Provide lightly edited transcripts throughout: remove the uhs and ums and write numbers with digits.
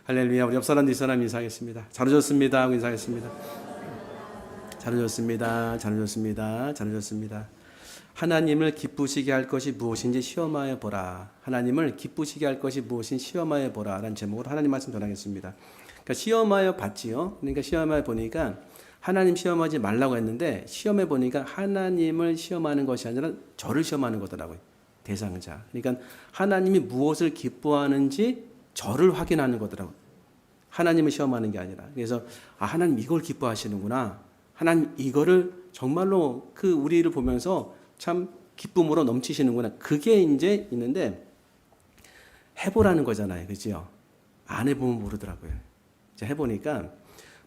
할렐루야. 우리 옆 사람 뒷사람 인사하겠습니다. 잘 오셨습니다 하고 인사하겠습니다. 잘 오셨습니다. 잘 오셨습니다. 잘 오셨습니다. 하나님을 기쁘시게 할 것이 무엇인지 시험하여 보라. 하나님을 기쁘시게 할 것이 무엇인지 시험하여 보라 라는 제목으로 하나님 말씀 전하겠습니다. 그러니까 시험하여 봤지요. 그러니까 시험하여 보니까 하나님 시험하지 말라고 했는데 시험해 보니까 하나님을 시험하는 것이 아니라 저를 시험하는 거더라고요. 대상자. 그러니까 하나님이 무엇을 기뻐하는지 저를 확인하는 거더라고요. 하나님을 시험하는 게 아니라. 그래서 하나님 이걸 기뻐하시는구나. 하나님 이거를 정말로 그 우리를 보면서 참 기쁨으로 넘치시는구나. 그게 이제 있는데 해보라는 거잖아요. 그죠? 안 해보면 모르더라고요. 이제 해보니까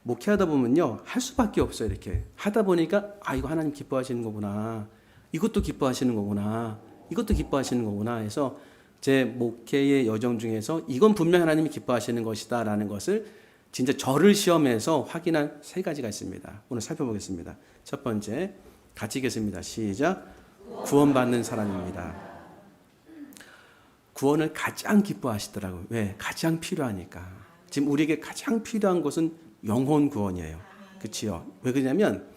목회하다 보면요. 할 수밖에 없어요. 이렇게 하다 보니까 이거 하나님 기뻐하시는 거구나. 이것도 기뻐하시는 거구나. 이것도 기뻐하시는 거구나 해서 제 목회의 여정 중에서 이건 분명 하나님이 기뻐하시는 것이다 라는 것을 진짜 저를 시험해서 확인한 세 가지가 있습니다. 오늘 살펴보겠습니다. 첫 번째 같이 읽겠습니다. 시작. 구원받는 사람입니다. 구원을 가장 기뻐하시더라고요. 왜? 가장 필요하니까. 지금 우리에게 가장 필요한 것은 영혼 구원이에요. 그치요? 왜 그러냐면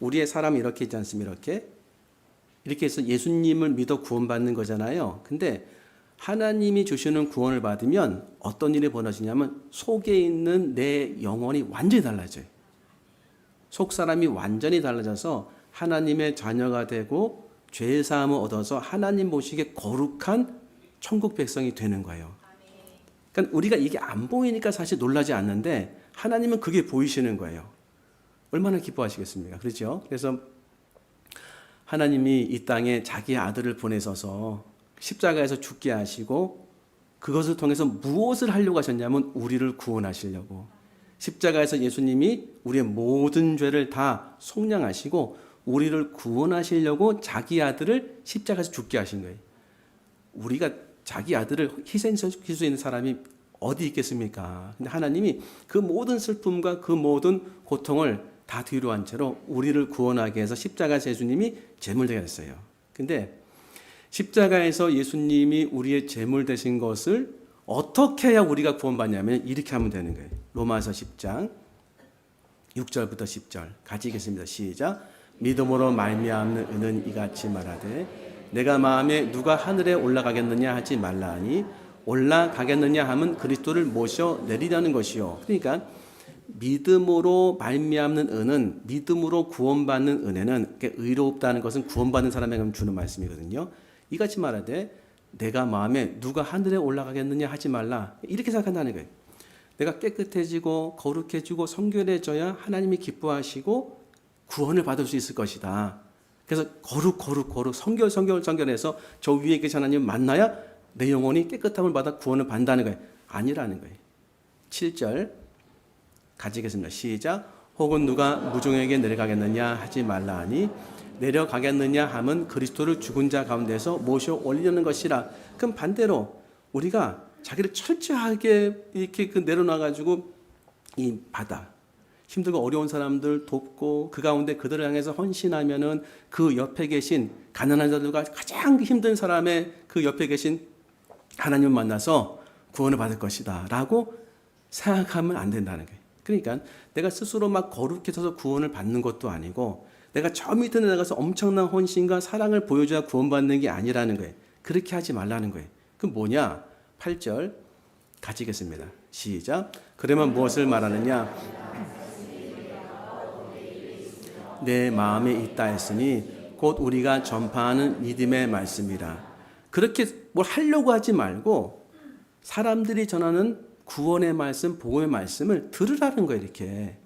우리의 사람이 이렇게 있지 않습니까? 이렇게 해서 예수님을 믿어 구원받는 거잖아요. 근데 하나님이 주시는 구원을 받으면 어떤 일이 벌어지냐면 속에 있는 내 영혼이 완전히 달라져요. 속 사람이 완전히 달라져서 하나님의 자녀가 되고 죄 사함을 얻어서 하나님 보시기에 거룩한 천국 백성이 되는 거예요. 그러니까 우리가 이게 안 보이니까 사실 놀라지 않는데 하나님은 그게 보이시는 거예요. 얼마나 기뻐하시겠습니까? 그렇죠? 그래서 하나님이 이 땅에 자기 아들을 보내셔서 십자가에서 죽게 하시고 그것을 통해서 무엇을 하려고 하셨냐면 우리를 구원하시려고. 십자가에서 예수님이 우리의 모든 죄를 다 속량하시고 우리를 구원하시려고 자기 아들을 십자가에서 죽게 하신 거예요. 우리가 자기 아들을 희생시킬 수 있는 사람이 어디 있겠습니까? 근데 하나님이 그 모든 슬픔과 그 모든 고통을 다 뒤로 한 채로 우리를 구원하게 해서 십자가에서 예수님이 제물되게 했어요. 근데 십자가에서 예수님이 우리의 제물 되신 것을 어떻게 해야 우리가 구원받냐면 이렇게 하면 되는 거예요. 로마서 10장 6절부터 10절 같이 읽겠습니다. 시작. 믿음으로 말미암는 은은 이같이 말하되 내가 마음에 누가 하늘에 올라가겠느냐 하지 말라 하니 올라가겠느냐 하면 그리스도를 모셔 내리려는 것이요. 그러니까 믿음으로 말미암는 은은 믿음으로 구원받는 은혜는 의롭다는 것은 구원받는 사람에게 주는 말씀이거든요. 이같이 말하되 내가 마음에 누가 하늘에 올라가겠느냐 하지 말라 이렇게 생각한다는 거예요. 내가 깨끗해지고 거룩해지고 성결해져야 하나님이 기뻐하시고 구원을 받을 수 있을 것이다. 그래서 거룩 성결해서 저 위에 계신 하나님 만나야 내 영혼이 깨끗함을 받아 구원을 받는다는 거예요. 아니라는 거예요. 7절 같이 읽겠습니다. 시작. 혹은 누가 무종에게 내려가겠느냐 하지 말라 하니 내려가겠느냐 함은 그리스도를 죽은 자 가운데서 모셔 올리려는 것이라. 그럼 반대로 우리가 자기를 철저하게 이렇게 내려놔가지고 이 바다 힘들고 어려운 사람들 돕고 그 가운데 그들을 향해서 헌신하면은 그 옆에 계신 가난한 자들과 가장 힘든 사람의 그 옆에 계신 하나님을 만나서 구원을 받을 것이다 라고 생각하면 안 된다는 거예요. 그러니까 내가 스스로 막 거룩해져서 구원을 받는 것도 아니고 내가 저 밑에 나가서 엄청난 헌신과 사랑을 보여줘야 구원받는 게 아니라는 거예요. 그렇게 하지 말라는 거예요. 그럼 뭐냐? 8절 같이 읽겠습니다. 시작. 그러면 무엇을 말하느냐? 내 마음에 있다 했으니 곧 우리가 전파하는 믿음의 말씀이라. 그렇게 뭘 하려고 하지 말고 사람들이 전하는 구원의 말씀, 복음의 말씀을 들으라는 거예요. 이렇게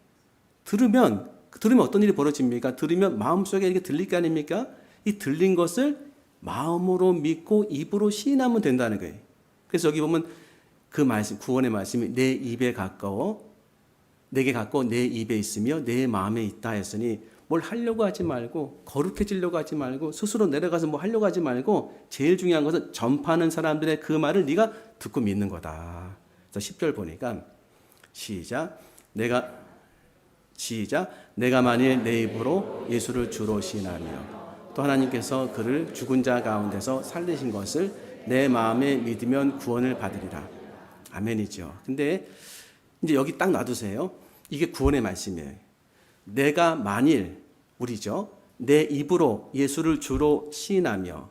들으면 어떤 일이 벌어집니까? 들으면 마음속에 이렇게 들릴 게 아닙니까? 이 들린 것을 마음으로 믿고 입으로 시인하면 된다는 거예요. 그래서 여기 보면 그 말씀, 구원의 말씀이 내 입에 가까워 내게 가까워 내 입에 있으며 내 마음에 있다 했으니 뭘 하려고 하지 말고 거룩해지려고 하지 말고 스스로 내려가서 뭐 하려고 하지 말고 제일 중요한 것은 전파하는 사람들의 그 말을 네가 듣고 믿는 거다. 그래서 10절 보니까 시작. 내가 만일 내 입으로 예수를 주로 시인하며 또 하나님께서 그를 죽은 자 가운데서 살리신 것을 내 마음에 믿으면 구원을 받으리라. 아멘이죠. 근데 이제 여기 딱 놔두세요. 이게 구원의 말씀이에요. 내가 만일 우리죠. 내 입으로 예수를 주로 시인하며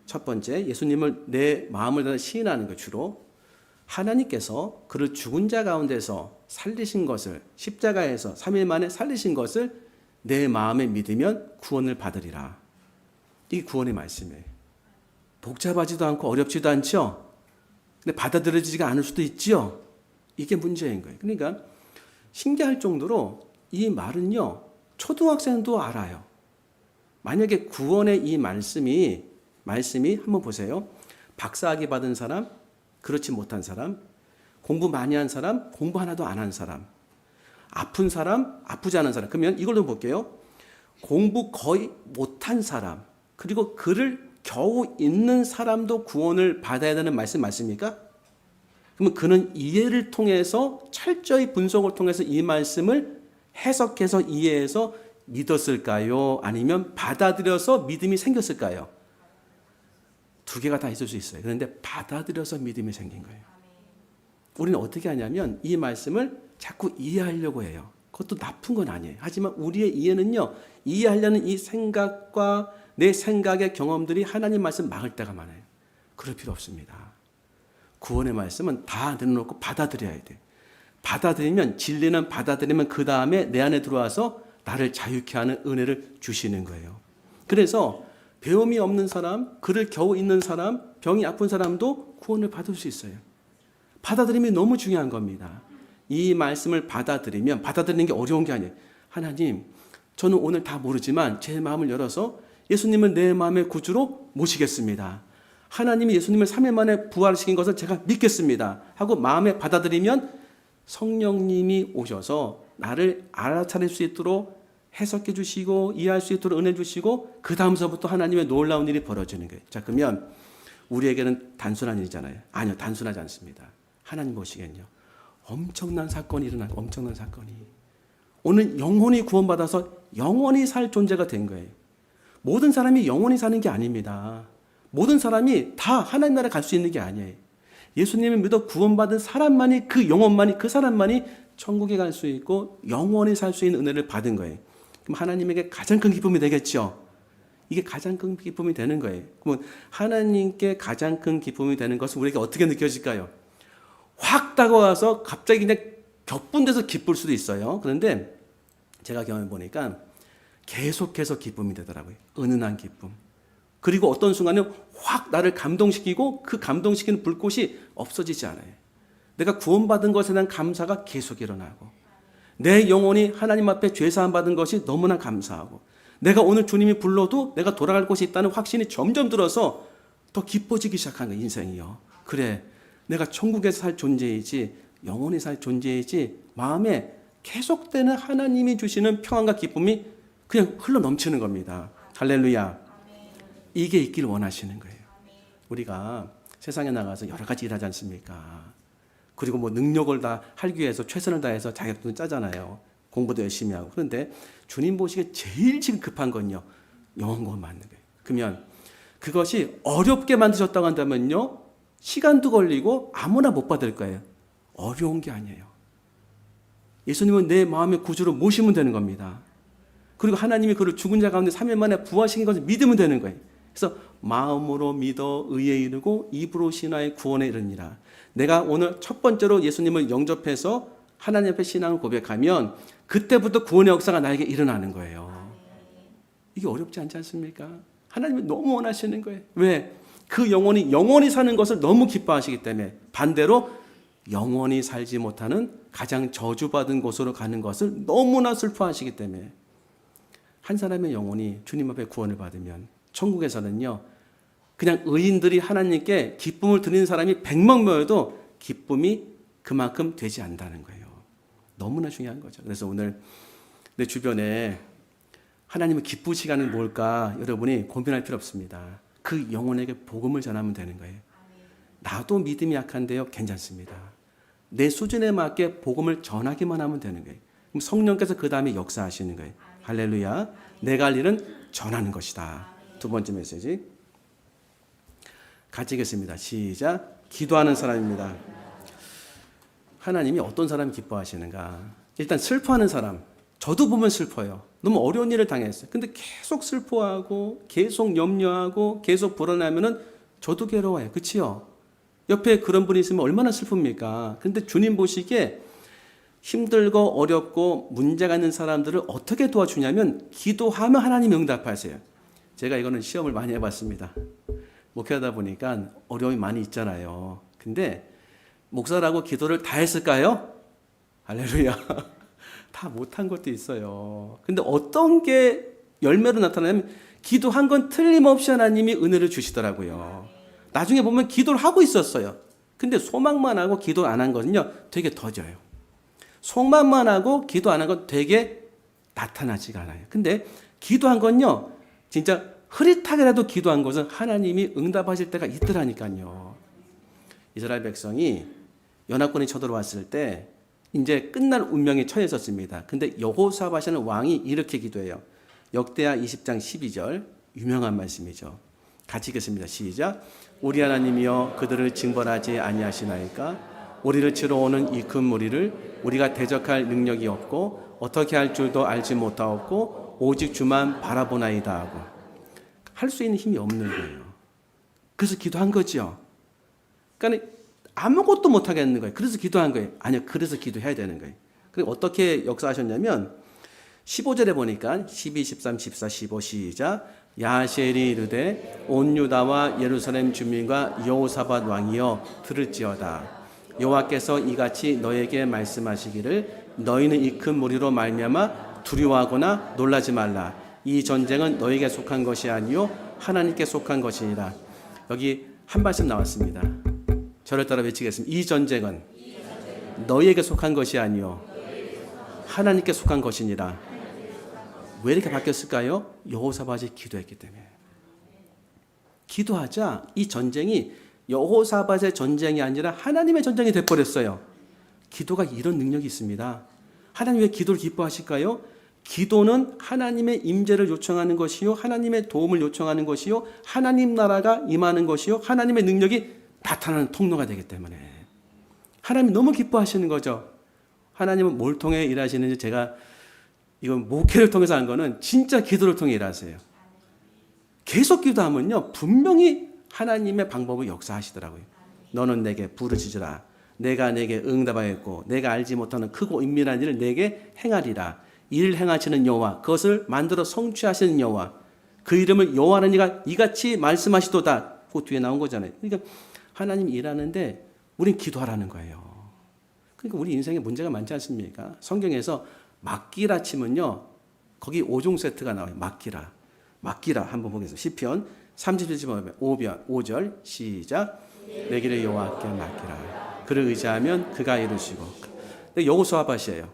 첫 번째 예수님을 내 마음을 다해 시인하는 것 주로 하나님께서 그를 죽은 자 가운데서 살리신 것을 십자가에서 3일 만에 살리신 것을 내 마음에 믿으면 구원을 받으리라. 이게 구원의 말씀이에요. 복잡하지도 않고 어렵지도 않죠. 근데 받아들여지지가 않을 수도 있죠. 이게 문제인 거예요. 그러니까 신기할 정도로 이 말은요. 초등학생도 알아요. 만약에 구원의 이 말씀이 한번 보세요. 박사학위 받은 사람, 그렇지 못한 사람, 공부 많이 한 사람, 공부 하나도 안 한 사람, 아픈 사람, 아프지 않은 사람. 그러면 이걸 좀 볼게요. 공부 거의 못한 사람, 그리고 글을 겨우 읽는 사람도 구원을 받아야 되는 말씀 맞습니까? 그러면 그는 이해를 통해서 철저히 분석을 통해서 이 말씀을 해석해서 이해해서 믿었을까요? 아니면 받아들여서 믿음이 생겼을까요? 두 개가 다 있을 수 있어요. 그런데 받아들여서 믿음이 생긴 거예요. 우리는 어떻게 하냐면 이 말씀을 자꾸 이해하려고 해요. 그것도 나쁜 건 아니에요. 하지만 우리의 이해는요. 이해하려는 이 생각과 내 생각의 경험들이 하나님 말씀 막을 때가 많아요. 그럴 필요 없습니다. 구원의 말씀은 다 내려놓고 받아들여야 돼. 받아들이면 진리는 받아들이면 그 다음에 내 안에 들어와서 나를 자유케 하는 은혜를 주시는 거예요. 그래서 배움이 없는 사람, 글을 겨우 읽는 사람, 병이 아픈 사람도 구원을 받을 수 있어요. 받아들임이 너무 중요한 겁니다. 이 말씀을 받아들이는 게 어려운 게 아니에요. 하나님, 저는 오늘 다 모르지만 제 마음을 열어서 예수님을 내 마음의 구주로 모시겠습니다. 하나님이 예수님을 3일 만에 부활시킨 것을 제가 믿겠습니다. 하고 마음에 받아들이면 성령님이 오셔서 나를 알아차릴 수 있도록 해석해 주시고 이해할 수 있도록 은혜 주시고 그 다음서부터 하나님의 놀라운 일이 벌어지는 거예요. 자, 그러면 우리에게는 단순한 일이잖아요. 아니요, 단순하지 않습니다. 하나님 보시기엔요. 엄청난 사건이 일어나고 엄청난 사건이. 오늘 영혼이 구원받아서 영원히 살 존재가 된 거예요. 모든 사람이 영원히 사는 게 아닙니다. 모든 사람이 다 하나님 나라에 갈 수 있는 게 아니에요. 예수님을 믿어 구원받은 사람만이 그 영혼만이 그 사람만이 천국에 갈 수 있고 영원히 살 수 있는 은혜를 받은 거예요. 그럼 하나님에게 가장 큰 기쁨이 되겠죠. 이게 가장 큰 기쁨이 되는 거예요. 그러면 하나님께 가장 큰 기쁨이 되는 것은 우리에게 어떻게 느껴질까요? 확 다가와서 갑자기 그냥 격분돼서 기쁠 수도 있어요. 그런데 제가 경험해 보니까 계속해서 기쁨이 되더라고요. 은은한 기쁨. 그리고 어떤 순간에 확 나를 감동시키고 그 감동시키는 불꽃이 없어지지 않아요. 내가 구원받은 것에 대한 감사가 계속 일어나고 내 영혼이 하나님 앞에 죄사함 받은 것이 너무나 감사하고 내가 오늘 주님이 불러도 내가 돌아갈 곳이 있다는 확신이 점점 들어서 더 기뻐지기 시작한 거예요. 인생이요. 그래, 내가 천국에서 살 존재이지 영원히 살 존재이지 마음에 계속되는 하나님이 주시는 평안과 기쁨이 그냥 흘러 넘치는 겁니다. 할렐루야. 이게 있기를 원하시는 거예요. 우리가 세상에 나가서 여러 가지 일하지 않습니까? 그리고 뭐 능력을 다 하기 위해서 최선을 다해서 자격증을 짜잖아요. 공부도 열심히 하고. 그런데 주님 보시기에 제일 지금 급한 건요. 영원 구원 받는 거예요. 그러면 그것이 어렵게 만드셨다고 한다면요. 시간도 걸리고 아무나 못 받을 거예요. 어려운 게 아니에요. 예수님은 내 마음의 구주로 모시면 되는 겁니다. 그리고 하나님이 그를 죽은 자 가운데 3일 만에 부활시킨 것을 믿으면 되는 거예요. 그래서 마음으로 믿어 의에 이르고 입으로 신하여 구원에 이르니라. 내가 오늘 첫 번째로 예수님을 영접해서 하나님 앞에 신앙을 고백하면 그때부터 구원의 역사가 나에게 일어나는 거예요. 이게 어렵지 않지 않습니까? 하나님이 너무 원하시는 거예요. 왜? 그 영원히 사는 것을 너무 기뻐하시기 때문에. 반대로 영원히 살지 못하는 가장 저주받은 곳으로 가는 것을 너무나 슬퍼하시기 때문에. 한 사람의 영혼이 주님 앞에 구원을 받으면 천국에서는요. 그냥 의인들이 하나님께 기쁨을 드리는 사람이 100명 모여도 기쁨이 그만큼 되지 않는다는 거예요. 너무나 중요한 거죠. 그래서 오늘 내 주변에 하나님의 기쁜 시간은 뭘까 여러분이 고민할 필요 없습니다. 그 영혼에게 복음을 전하면 되는 거예요. 나도 믿음이 약한데요. 괜찮습니다. 내 수준에 맞게 복음을 전하기만 하면 되는 거예요. 그럼 성령께서 그 다음에 역사하시는 거예요. 할렐루야. 내가 할 일은 전하는 것이다. 두 번째 메시지 같이 읽겠습니다. 시작. 기도하는 사람입니다. 하나님이 어떤 사람이 기뻐하시는가? 일단 슬퍼하는 사람, 저도 보면 슬퍼요. 너무 어려운 일을 당했어요. 근데 계속 슬퍼하고 계속 염려하고 계속 불안하면은 저도 괴로워요. 그치요? 옆에 그런 분이 있으면 얼마나 슬픕니까? 근데 주님 보시기에 힘들고 어렵고 문제가 있는 사람들을 어떻게 도와주냐면 기도하면 하나님이 응답하세요. 제가 이거는 시험을 많이 해봤습니다. 목회하다 보니까 어려움이 많이 있잖아요. 근데 목사라고 기도를 다 했을까요? 할렐루야. 다 못한 것도 있어요. 근데 어떤 게 열매로 나타나면 기도한 건 틀림없이 하나님이 은혜를 주시더라고요. 나중에 보면 기도를 하고 있었어요. 근데 소망만 하고 기도 안 한 거는요, 되게 더뎌요. 소망만 하고 기도 안 한 건 되게 나타나지가 않아요. 근데 기도한 건요, 진짜 흐릿하게라도 기도한 것은 하나님이 응답하실 때가 있더라니까요. 이스라엘 백성이 연합군이 쳐들어왔을 때 이제 끝날 운명에 처했었습니다. 근데 여호사밧이라는 왕이 이렇게 기도해요. 역대하 20장 12절 유명한 말씀이죠. 같이 읽겠습니다. 시작. 우리 하나님이여 그들을 징벌하지 아니하시나이까? 우리를 치러 오는 이 큰 무리를 우리가 대적할 능력이 없고 어떻게 할 줄도 알지 못하옵고 오직 주만 바라보나이다 하고 할 수 있는 힘이 없는 거예요. 그래서 기도한 거죠. 그러니까 아무것도 못 하겠는 거예요. 그래서 기도한 거예요. 아니요. 그래서 기도해야 되는 거예요. 그리고 어떻게 역사하셨냐면 15절에 보니까 12, 13, 14, 15 시작. 야셀이 이르되 온 유다와 예루살렘 주민과 여호사밧 왕이여 들을지어다. 여호와께서 이같이 너에게 말씀하시기를 너희는 이 큰 무리로 말미암아 두려워하거나 놀라지 말라. 이 전쟁은 너에게 속한 것이 아니요 하나님께 속한 것이니라. 여기 한 말씀 나왔습니다. 저를 따라 외치겠습니다. 이 전쟁은 너희에게 속한 것이 아니요 하나님께 속한 것이니라. 왜 이렇게 바뀌었을까요? 여호사밧이 기도했기 때문에. 기도하자 이 전쟁이 여호사밧의 전쟁이 아니라 하나님의 전쟁이 돼버렸어요. 기도가 이런 능력이 있습니다. 하나님 왜 기도를 기뻐하실까요? 기도는 하나님의 임재를 요청하는 것이요 하나님의 도움을 요청하는 것이요 하나님 나라가 임하는 것이요 하나님의 능력이 나타나는 통로가 되기 때문에 하나님이 너무 기뻐하시는 거죠. 하나님은 뭘 통해 일하시는지 제가 이건 목회를 통해서 한 거는 진짜 기도를 통해 일하세요. 계속 기도하면요 분명히 하나님의 방법을 역사하시더라고요. 너는 내게 부르짖으라. 내가 내게 응답하겠고 내가 알지 못하는 크고 은밀한 일을 내게 행하리라. 이를 행하시는 여호와 그것을 만들어 성취하시는 여호와 그 이름을 여호와는 이가 이같이 말씀하시도다. 그 뒤에 나온 거잖아요. 그러니까 하나님이 일하는데 우린 기도하라는 거예요. 그러니까 우리 인생에 문제가 많지 않습니까? 성경에서 맡기라 치면요. 거기 5종 세트가 나와요. 맡기라. 맡기라 한번 보겠습니다. 시편 37편 5절 시작. 내 길을 여호와께 맡기라. 그를 의지하면 그가 이루시고. 근데 여호사밧이에요.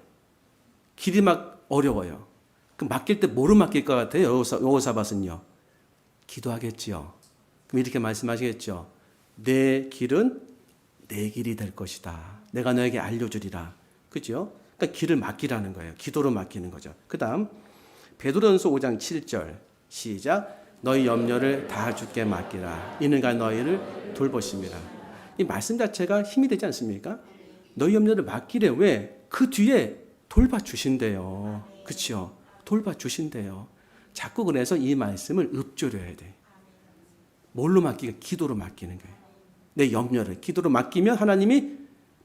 길이 막 어려워요. 그럼 맡길 때 뭐로 맡길 것 같아요? 여호사밧은요. 기도하겠지요. 그럼 이렇게 말씀하시겠죠. 내 길은 내 길이 될 것이다. 내가 너에게 알려주리라. 그죠? 그러니까 길을 맡기라는 거예요. 기도로 맡기는 거죠. 그 다음 베드로전서 5장 7절 시작. 너희 염려를 다 주께 맡기라. 이는가 너희를 돌보십니다. 이 말씀 자체가 힘이 되지 않습니까? 너희 염려를 맡기래. 왜? 그 뒤에 돌봐주신대요. 그렇죠? 돌봐주신대요. 자꾸 그래서 이 말씀을 읊조려야 돼. 뭘로 맡기가? 기도로 맡기는 거예요. 내 염려를 기도로 맡기면 하나님이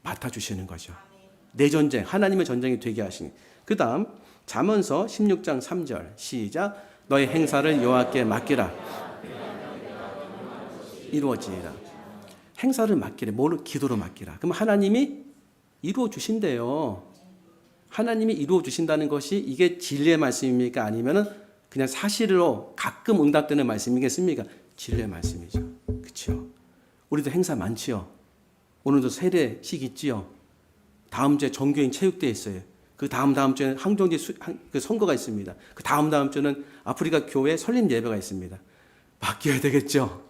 맡아주시는 거죠. 내 전쟁, 하나님의 전쟁이 되게 하시니. 그 다음 잠언서 16장 3절 시작. 너의 행사를 여호와께 맡기라. 이루어지리라. 행사를 맡기래. 뭘로? 기도로 맡기라. 그럼 하나님이 이루어 주신대요. 하나님이 이루어 주신다는 것이 이게 진리의 말씀입니까? 아니면은 그냥 사실로 가끔 응답되는 말씀이겠습니까? 진리의 말씀이죠. 그렇죠? 우리도 행사 많지요. 오늘도 세례식 있지요. 다음 주에 전교인 체육대회 있어요. 그 다음 주에는 항정제 그 선거가 있습니다. 그 다음 주는 아프리카 교회 설립 예배가 있습니다. 맡겨야 되겠죠.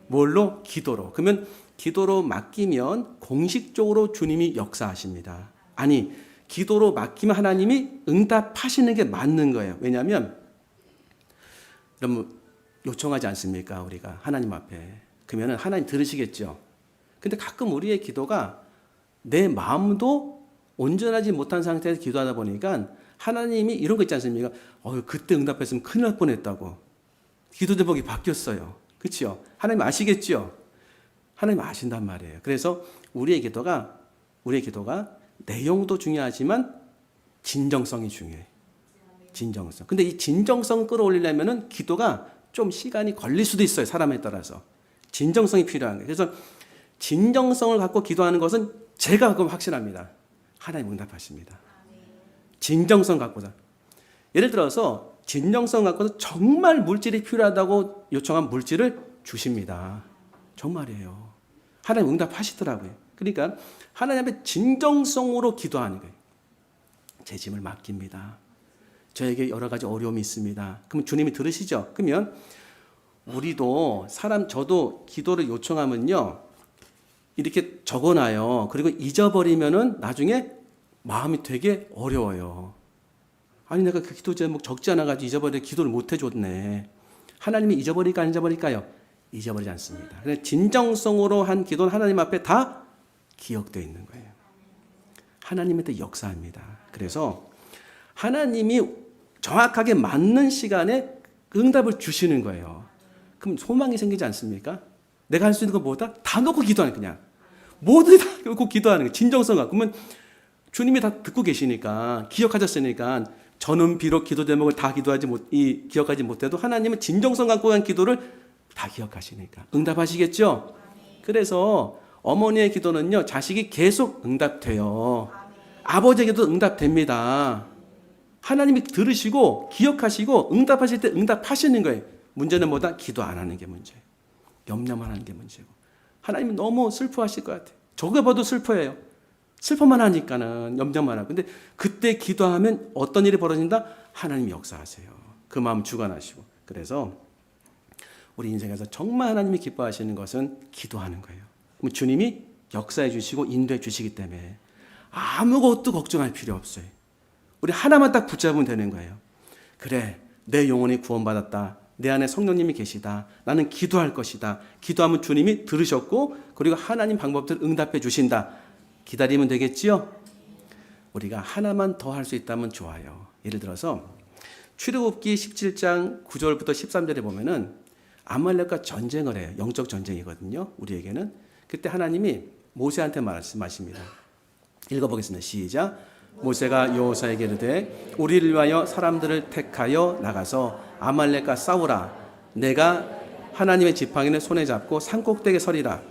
뭘로? 기도로. 그러면 기도로 맡기면 공식적으로 주님이 역사하십니다. 아니, 기도로 맡기면 하나님이 응답하시는 게 맞는 거예요. 왜냐하면 여러분 요청하지 않습니까? 우리가 하나님 앞에. 그러면 하나님 들으시겠죠. 근데 가끔 우리의 기도가 내 마음도 온전하지 못한 상태에서 기도하다 보니까 하나님이 이런 거 있지 않습니까? 그때 응답했으면 큰일 날 뻔했다고. 기도 제목이 바뀌었어요. 그렇죠? 하나님 아시겠죠? 하나님 아신단 말이에요. 그래서 우리의 기도가 내용도 중요하지만 진정성이 중요해요. 진정성. 근데 이 진정성 끌어올리려면은 기도가 좀 시간이 걸릴 수도 있어요. 사람에 따라서. 진정성이 필요한 거예요. 그래서 진정성을 갖고 기도하는 것은 제가 그건 확실합니다. 하나님 응답하십니다. 진정성 갖고서. 예를 들어서 진정성 갖고서 정말 물질이 필요하다고 요청한 물질을 주십니다. 정말이에요. 하나님 응답하시더라고요. 그러니까 하나님 앞에 진정성으로 기도하는 거예요. 제 짐을 맡깁니다. 저에게 여러 가지 어려움이 있습니다. 그럼 주님이 들으시죠? 그러면 우리도 저도 기도를 요청하면요. 이렇게 적어놔요. 그리고 잊어버리면은 나중에 마음이 되게 어려워요. 아니 내가 그 기도 제목 적지 않아가지고 잊어버려 기도를 못 해줬네. 하나님이 잊어버릴까 안 잊어버릴까요? 잊어버리지 않습니다. 그래서 진정성으로 한 기도는 하나님 앞에 다 기억되어 있는 거예요. 하나님한테 역사합니다. 그래서 하나님이 정확하게 맞는 시간에 응답을 주시는 거예요. 그럼 소망이 생기지 않습니까? 내가 할 수 있는 건 뭐다? 다 놓고 기도하는 그냥. 모두 다 놓고 기도하는 거예요. 진정성 갖고. 그러면 주님이 다 듣고 계시니까 기억하셨으니까 저는 비록 기도 제목을 다 기억하지 못해도 하나님은 진정성 갖고 한 기도를 다 기억하시니까 응답하시겠죠? 그래서 어머니의 기도는요 자식이 계속 응답돼요. 아버지에게도 응답됩니다. 하나님이 들으시고 기억하시고 응답하실 때 응답하시는 거예요. 문제는 뭐다? 기도 안 하는 게 문제예요. 염려만 하는 게 문제고. 하나님이 너무 슬퍼하실 것 같아요. 저거 봐도 슬퍼해요. 슬퍼만 하니까는 염려만 하고. 근데 그때 기도하면 어떤 일이 벌어진다? 하나님이 역사하세요. 그 마음 주관하시고. 그래서 우리 인생에서 정말 하나님이 기뻐하시는 것은 기도하는 거예요. 그럼 주님이 역사해 주시고 인도해 주시기 때문에 아무것도 걱정할 필요 없어요. 우리 하나만 딱 붙잡으면 되는 거예요. 그래, 내 영혼이 구원받았다. 내 안에 성령님이 계시다. 나는 기도할 것이다. 기도하면 주님이 들으셨고 그리고 하나님 방법들 응답해 주신다. 기다리면 되겠지요? 우리가 하나만 더 할 수 있다면 좋아요. 예를 들어서 출애굽기 17장 9절부터 13절에 보면은 아말렉과 전쟁을 해요. 영적 전쟁이거든요. 우리에게는. 그때 하나님이 모세한테 말씀하십니다. 읽어보겠습니다. 시작. 모세가 여호수아에게 이르되 우리를 위하여 사람들을 택하여 나가서 아말렉과 싸우라. 내가 하나님의 지팡이를 손에 잡고 산꼭대기에 서리라.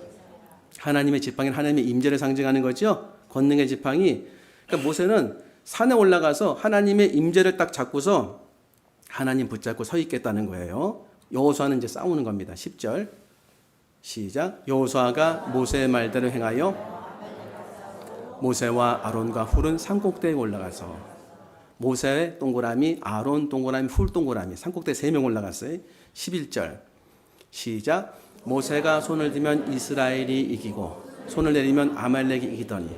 하나님의 지팡이는 하나님의 임재를 상징하는 거죠. 권능의 지팡이. 그러니까 모세는 산에 올라가서 하나님의 임재를 딱 잡고서 하나님 붙잡고 서 있겠다는 거예요. 여호수아는 이제 싸우는 겁니다. 10절 시작. 여호수아가 모세의 말대로 행하여 모세와 아론과 훌은 산꼭대기에 올라가서 모세의 동그라미, 아론 동그라미, 훌 동그라미 산꼭대기에 3명 올라갔어요. 11절 시작. 모세가 손을 들면 이스라엘이 이기고 손을 내리면 아말렉이 이기더니.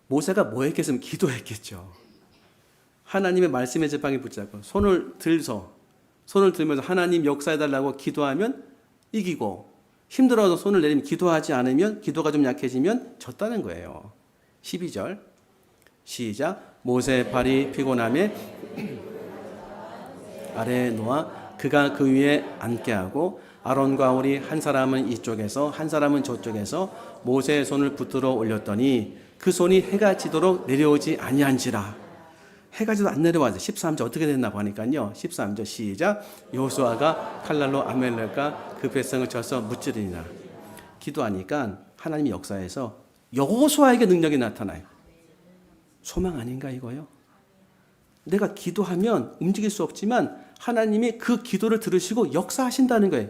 모세가 뭐 했겠으면 기도했겠죠. 하나님의 말씀의 지팡이 붙잡고 손을 들면서 하나님 역사해달라고 기도하면 이기고 힘들어서 손을 내리면 기도하지 않으면 기도가 좀 약해지면 졌다는 거예요. 12절 시작. 모세의 발이 피곤함에 아래에 놓아 그가 그 위에 앉게 하고 아론과 홀이 한 사람은 이쪽에서 한 사람은 저쪽에서 모세의 손을 붙들어 올렸더니 그 손이 해가 지도록 내려오지 아니한지라. 해가 지도 안 내려와서 13절 어떻게 됐나 하니까요. 13절 시작. 여호수아가 칼날로 아말렉과 그 백성을 쳐서 무찌르니라. 기도하니까 하나님이 역사에서 여호수아에게 능력이 나타나요. 소망 아닌가 이거요? 내가 기도하면 움직일 수 없지만 하나님이 그 기도를 들으시고 역사하신다는 거예요.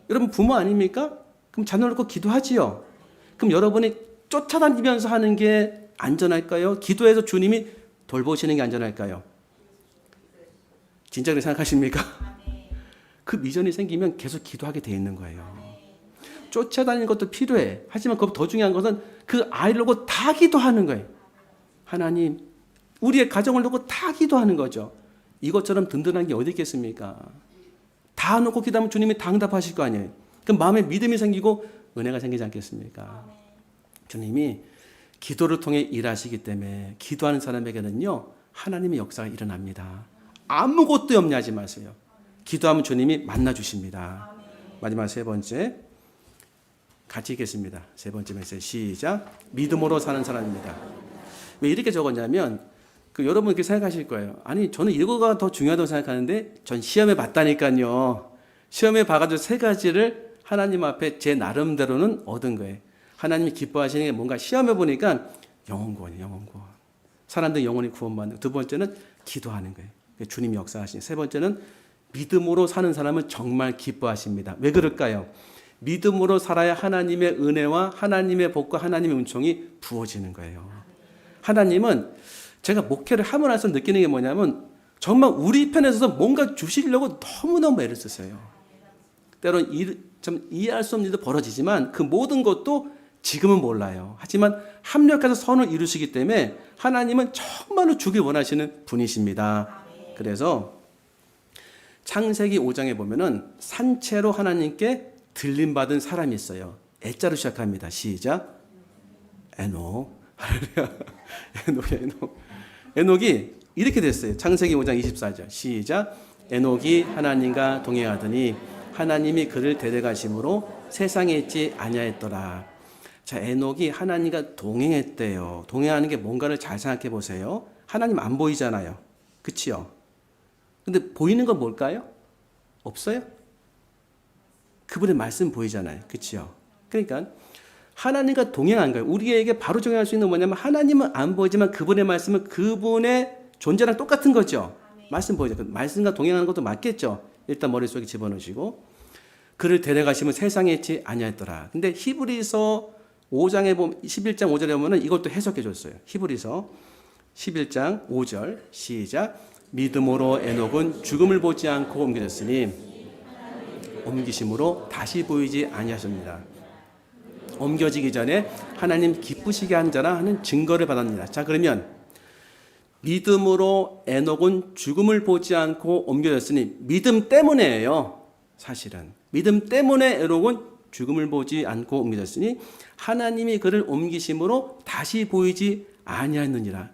여러분 부모 아닙니까? 그럼 자녀 놓고 기도하지요. 그럼 여러분이 쫓아다니면서 하는 게 안전할까요? 기도해서 주님이 돌보시는 게 안전할까요? 진짜 그렇게 생각하십니까? 그 미전이 생기면 계속 기도하게 돼 있는 거예요. 쫓아다니는 것도 필요해. 하지만 그것보다 더 중요한 것은 그 아이를 놓고 다 기도하는 거예요. 하나님, 우리의 가정을 놓고 다 기도하는 거죠. 이것처럼 든든한 게 어디 있겠습니까? 다 놓고 기도하면 주님이 다 응답하실 거 아니에요. 그럼 마음에 믿음이 생기고 은혜가 생기지 않겠습니까? 주님이 기도를 통해 일하시기 때문에 기도하는 사람에게는요, 하나님의 역사가 일어납니다. 아무것도 염려하지 마세요. 기도하면 주님이 만나주십니다. 마지막 세 번째, 같이 읽겠습니다. 세 번째 메시지 시작. 믿음으로 사는 사람입니다. 왜 이렇게 적었냐면 여러분 이렇게 생각하실 거예요. 아니 저는 이거가 더 중요하다고 생각하는데 전 시험에 봤다니까요. 시험에 봐가지고 세 가지를 하나님 앞에 제 나름대로는 얻은 거예요. 하나님이 기뻐하시는 게 뭔가 시험해 보니까 영혼 구원이에요. 영혼 구원. 사람들 영혼이 구원받는. 두 번째는 기도하는 거예요. 주님이 역사하시는. 세 번째는 믿음으로 사는 사람은 정말 기뻐하십니다. 왜 그럴까요? 믿음으로 살아야 하나님의 은혜와 하나님의 복과 하나님의 은총이 부어지는 거예요. 하나님은 제가 목회를 하고 나서 느끼는 게 뭐냐면 정말 우리 편에 서서 뭔가 주시려고 너무너무 애를 쓰세요. 때로는 좀 이해할 수 없는 일도 벌어지지만 그 모든 것도 지금은 몰라요. 하지만 합력해서 선을 이루시기 때문에 하나님은 정말로 주길 원하시는 분이십니다. 그래서 창세기 5장에 보면은 산채로 하나님께 들림받은 사람이 있어요. 애자로 시작합니다. 시작. 에녹. 에녹이 이렇게 됐어요. 창세기 5장 24절. 시작. 에녹이 하나님과 동행하더니 하나님이 그를 데려가심으로 세상에 있지 아니하였더라. 자, 에녹이 하나님과 동행했대요. 동행하는 게 뭔가를 잘 생각해 보세요. 하나님 안 보이잖아요. 그치요? 근데 보이는 건 뭘까요? 없어요? 그분의 말씀 보이잖아요. 그치요? 그러니까 하나님과 동행한 거예요. 우리에게 바로 적용할 수 있는 뭐냐면 하나님은 안 보이지만 그분의 말씀은 그분의 존재랑 똑같은 거죠. 말씀 보이죠. 말씀과 동행하는 것도 맞겠죠. 일단 머릿속에 집어넣으시고 그를 데려가시면 세상에 있지 아니하였더라. 근데 히브리서 5장에 보면 11장 5절에 보면은 이것도 해석해 줬어요. 히브리서 11장 5절 시작. 믿음으로 에녹은 죽음을 보지 않고 옮겨졌으니 옮기심으로 다시 보이지 아니하십니다. 옮겨지기 전에 하나님 기쁘시게 한 자라 하는 증거를 받았습니다. 자, 그러면 믿음으로 에녹은 죽음을 보지 않고 옮겨졌으니 믿음 때문에예요. 사실은 믿음 때문에 에녹은 죽음을 보지 않고 옮겨졌으니 하나님이 그를 옮기심으로 다시 보이지 아니하였느니라.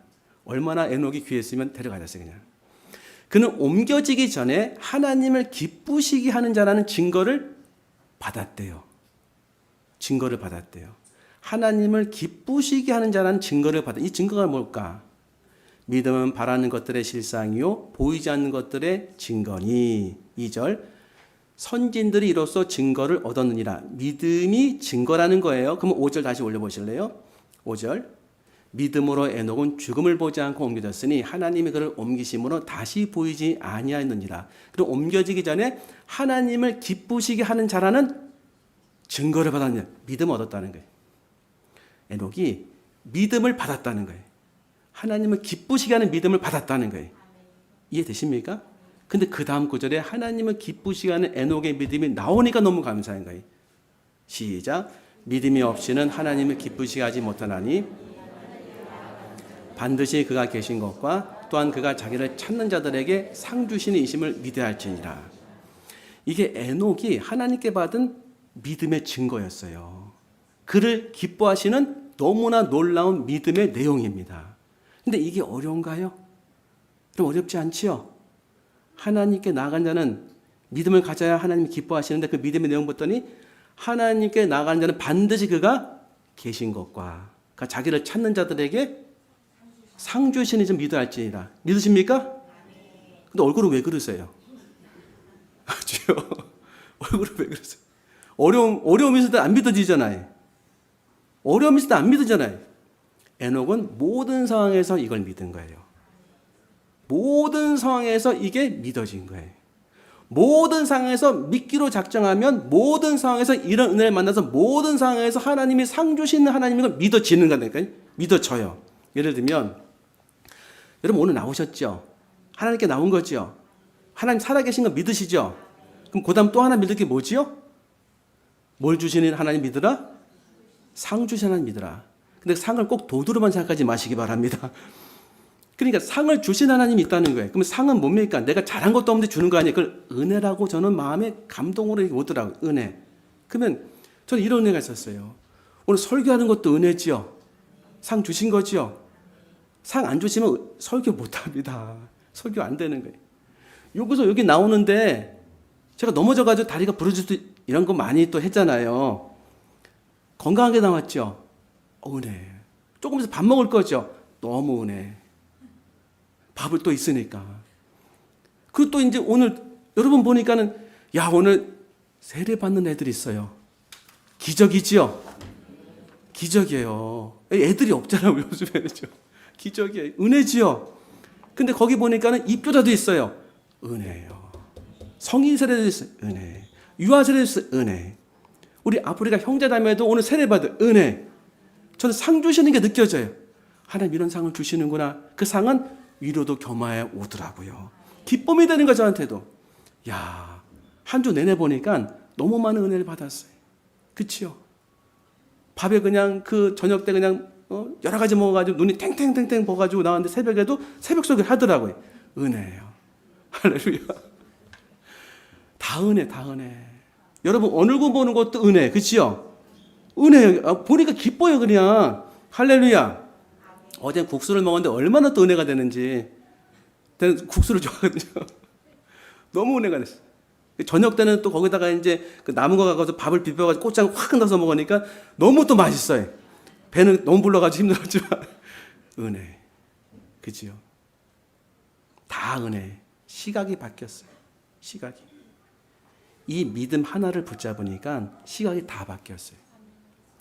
얼마나 에녹이 귀했으면 데려가졌어요. 그냥 그는 옮겨지기 전에 하나님을 기쁘시게 하는 자라는 증거를 받았대요. 증거를 받았대요. 하나님을 기쁘시게 하는 자라는 증거를 받았. 이 증거가 뭘까? 믿음은 바라는 것들의 실상이요 보이지 않는 것들의 증거니. 2절 선진들이 이로써 증거를 얻었느니라. 믿음이 증거라는 거예요. 그럼 5절 다시 올려보실래요? 5절 믿음으로 에녹은 죽음을 보지 않고 옮겨졌으니 하나님이 그를 옮기심으로 다시 보이지 아니하였느니라. 그리고 옮겨지기 전에 하나님을 기쁘시게 하는 자라는 증거를 받았냐. 믿음을 얻었다는 거예요. 에녹이 믿음을 받았다는 거예요. 하나님을 기쁘시게 하는 믿음을 받았다는 거예요. 이해되십니까? 근데 그 다음 구절에 하나님을 기쁘시게 하는 에녹의 믿음이 나오니까 너무 감사한 거예요. 시작. 믿음이 없이는 하나님을 기쁘시게 하지 못하나니 반드시 그가 계신 것과 또한 그가 자기를 찾는 자들에게 상 주시는 이심을 믿어야 할지니라. 이게 에녹이 하나님께 받은 믿음의 증거였어요. 그를 기뻐하시는 너무나 놀라운 믿음의 내용입니다. 근데 이게 어려운가요? 좀 어렵지 않지요? 하나님께 나아간 자는 믿음을 가져야 하나님이 기뻐하시는데 그 믿음의 내용 봤더니 하나님께 나아가는 자는 반드시 그가 계신 것과 그가 자기를 찾는 자들에게 상 주시는 좀 믿어야 할지니라. 믿으십니까? 근데 얼굴은 왜 그러세요? 주요. 얼굴은 왜 그러세요? 어려움이 있을 때 안 믿어지잖아요. 어려움이 있을 때 안 믿어지잖아요. 에녹은 모든 상황에서 이걸 믿은 거예요. 모든 상황에서 이게 믿어진 거예요. 모든 상황에서 믿기로 작정하면 모든 상황에서 이런 은혜를 만나서 모든 상황에서 하나님이 상 주시는 하나님이 믿어지는 거니까요. 믿어져요. 예를 들면 여러분 오늘 나오셨죠? 하나님께 나온 거죠? 하나님 살아계신 거 믿으시죠? 그럼 그 다음 또 하나 믿을 게 뭐지요? 뭘 주시는 하나님 믿으라? 상 주시는 하나님 믿으라. 근데 상을 꼭 도두로만 생각하지 마시기 바랍니다. 그러니까 상을 주신 하나님이 있다는 거예요. 그럼 상은 뭡니까? 내가 잘한 것도 없는데 주는 거 아니에요. 그걸 은혜라고 저는 마음에 감동으로 오더라고요. 은혜. 그러면 저는 이런 은혜가 있었어요. 오늘 설교하는 것도 은혜지요. 상 주신 거죠. 상 안 주시면 설교 못 합니다. 설교 안 되는 거예요. 여기서 여기 나오는데 제가 넘어져가지고 다리가 부러질 수 이런 거 많이 또 했잖아요. 건강하게 나왔죠. 은혜. 조금 있어 밥 먹을 거죠. 너무 은혜. 밥을 또 있으니까. 그리고 또 이제 오늘 여러분 보니까는 야 오늘 세례 받는 애들이 있어요. 기적이지요. 기적이에요. 애들이 없잖아요 요즘에는. 기적이에요. 은혜지요. 근데 거기 보니까는 입교자도 있어요. 은혜예요. 성인 세례도 있어요. 은혜. 유아 세례도 있어요. 은혜. 우리 아프리카 형제자매도 오늘 세례 받은 은혜. 저는 상 주시는 게 느껴져요. 하나님 이런 상을 주시는구나. 그 상은 위로도 겸하여 오더라고요. 기쁨이 되는 거 저한테도. 야, 한 주 내내 보니까 너무 많은 은혜를 받았어요. 그치요? 밥에 그냥 그 저녁 때 그냥 여러 가지 먹어가지고 눈이 탱탱탱탱 버가지고 나왔는데 새벽에도 새벽 소개를 하더라고요. 은혜예요. 할렐루야. 다 은혜, 다 은혜. 여러분 얼굴 보는 것도 은혜, 그치요? 은혜. 보니까 기뻐요 그냥. 할렐루야. 어제 국수를 먹었는데 얼마나 또 은혜가 되는지. 저는 국수를 좋아하거든요. 너무 은혜가 됐어요. 저녁 때는 또 거기다가 이제 그 남은 거 갖고서 밥을 비벼가지고 고추장 확 넣어서 먹으니까 너무 또 맛있어요. 배는 너무 불러가지고 힘들었지만 은혜. 그지요? 다 은혜. 시각이 바뀌었어요. 시각이. 이 믿음 하나를 붙잡으니까 시각이 다 바뀌었어요.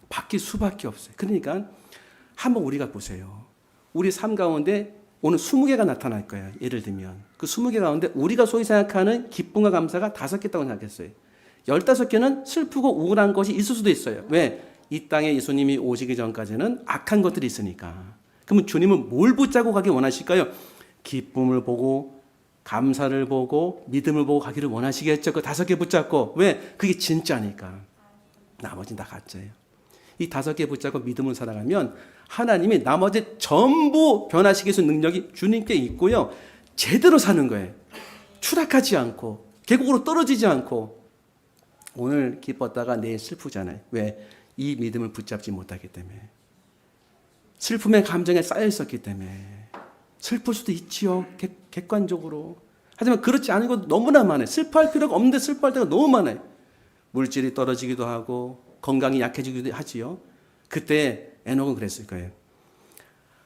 바뀔 수밖에 없어요. 그러니까 한번 우리가 보세요. 우리 삶 가운데 오늘 20개가 나타날 거예요. 예를 들면 그 20개 가운데 우리가 소위 생각하는 기쁨과 감사가 5개 있다고 생각했어요. 15개는 슬프고 우울한 것이 있을 수도 있어요. 왜? 이 땅에 예수님이 오시기 전까지는 악한 것들이 있으니까. 그러면 주님은 뭘 붙잡고 가기 원하실까요? 기쁨을 보고 감사를 보고 믿음을 보고 가기를 원하시겠죠. 그 5개 붙잡고. 왜? 그게 진짜니까. 나머지는 다 가짜예요. 이 5개 붙잡고 믿음을 살아가면 하나님이 나머지 전부 변화시킬 수 있는 능력이 주님께 있고요. 제대로 사는 거예요. 추락하지 않고 계곡으로 떨어지지 않고. 오늘 기뻤다가 내일 슬프잖아요. 왜? 이 믿음을 붙잡지 못하기 때문에. 슬픔의 감정에 쌓여 있었기 때문에. 슬플 수도 있지요. 객관적으로. 하지만 그렇지 않은 것도 너무나 많아요. 슬퍼할 필요가 없는데 슬퍼할 때가 너무 많아요. 물질이 떨어지기도 하고 건강이 약해지기도 하지요. 그때 에녹은 그랬을 거예요.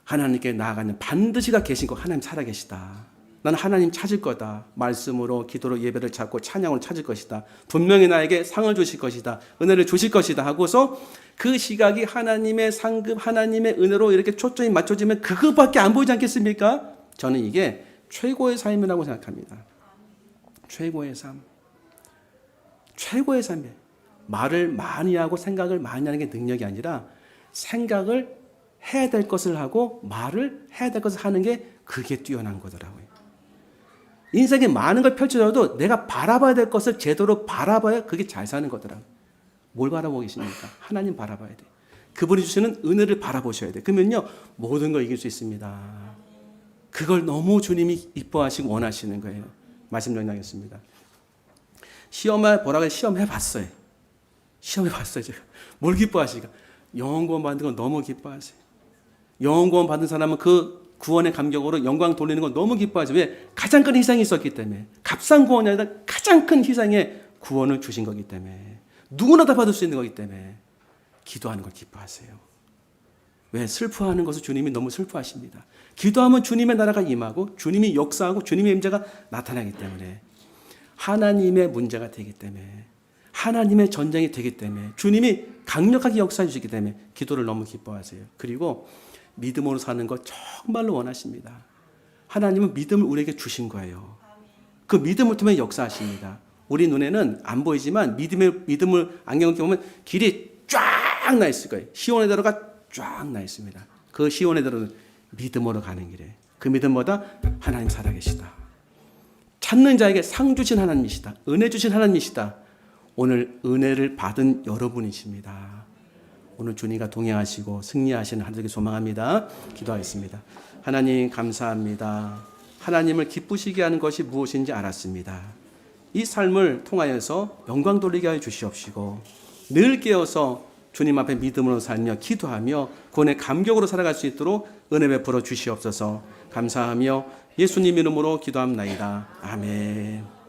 하나님께 나아가는 반드시가 계시고 하나님 살아계시다. 나는 하나님 찾을 거다. 말씀으로 기도로 예배를 찾고 찬양으로 찾을 것이다. 분명히 나에게 상을 주실 것이다. 은혜를 주실 것이다 하고서 그 시각이 하나님의 상급, 하나님의 은혜로 이렇게 초점이 맞춰지면 그것밖에 안 보이지 않겠습니까? 저는 이게 최고의 삶이라고 생각합니다. 최고의 삶. 최고의 삶이에요. 말을 많이 하고 생각을 많이 하는 게 능력이 아니라 생각을 해야 될 것을 하고 말을 해야 될 것을 하는 게 그게 뛰어난 거더라고요. 인생에 많은 걸 펼쳐져도 내가 바라봐야 될 것을 제대로 바라봐야 그게 잘 사는 거더라고요. 뭘 바라보고 계십니까? 하나님 바라봐야 돼요. 그분이 주시는 은혜를 바라보셔야 돼요. 그러면요 모든 걸 이길 수 있습니다. 그걸 너무 주님이 이뻐하시고 원하시는 거예요. 말씀 정리하겠습니다. 시험을 보라고 시험해봤어요. 시험해봤어요 제가. 뭘 기뻐하시니까? 영원구원 받는 건 너무 기뻐하세요. 영원구원 받은 사람은 그 구원의 감격으로 영광 돌리는 건 너무 기뻐하죠. 왜? 가장 큰 희생이 있었기 때문에. 값싼 구원이 아니라 가장 큰 희생의 구원을 주신 거기 때문에. 누구나 다 받을 수 있는 거기 때문에 기도하는 걸 기뻐하세요. 왜? 슬퍼하는 것을 주님이 너무 슬퍼하십니다. 기도하면 주님의 나라가 임하고 주님이 역사하고 주님의 임재가 나타나기 때문에 하나님의 문제가 되기 때문에 하나님의 전쟁이 되기 때문에 주님이 강력하게 역사해 주시기 때문에 기도를 너무 기뻐하세요. 그리고 믿음으로 사는 것 정말로 원하십니다. 하나님은 믿음을 우리에게 주신 거예요. 그 믿음을 통해 역사하십니다. 우리 눈에는 안 보이지만 믿음을 안경을 끼우면 길이 쫙 나 있을 거예요. 시온의 대로가 쫙 나 있습니다. 그 시온의 대로는 믿음으로 가는 길에 그 믿음보다 하나님 살아계시다. 찾는 자에게 상 주신 하나님이시다. 은혜 주신 하나님이시다. 오늘 은혜를 받은 여러분이십니다. 오늘 주님과 동행하시고 승리하시는 하늘을 소망합니다. 기도하겠습니다. 하나님 감사합니다. 하나님을 기쁘시게 하는 것이 무엇인지 알았습니다. 이 삶을 통하여서 영광 돌리게 하여 주시옵시고 늘 깨어서 주님 앞에 믿음으로 살며 기도하며 구원의 감격으로 살아갈 수 있도록 은혜 베풀어 주시옵소서. 감사하며 예수님 이름으로 기도합나이다. 아멘.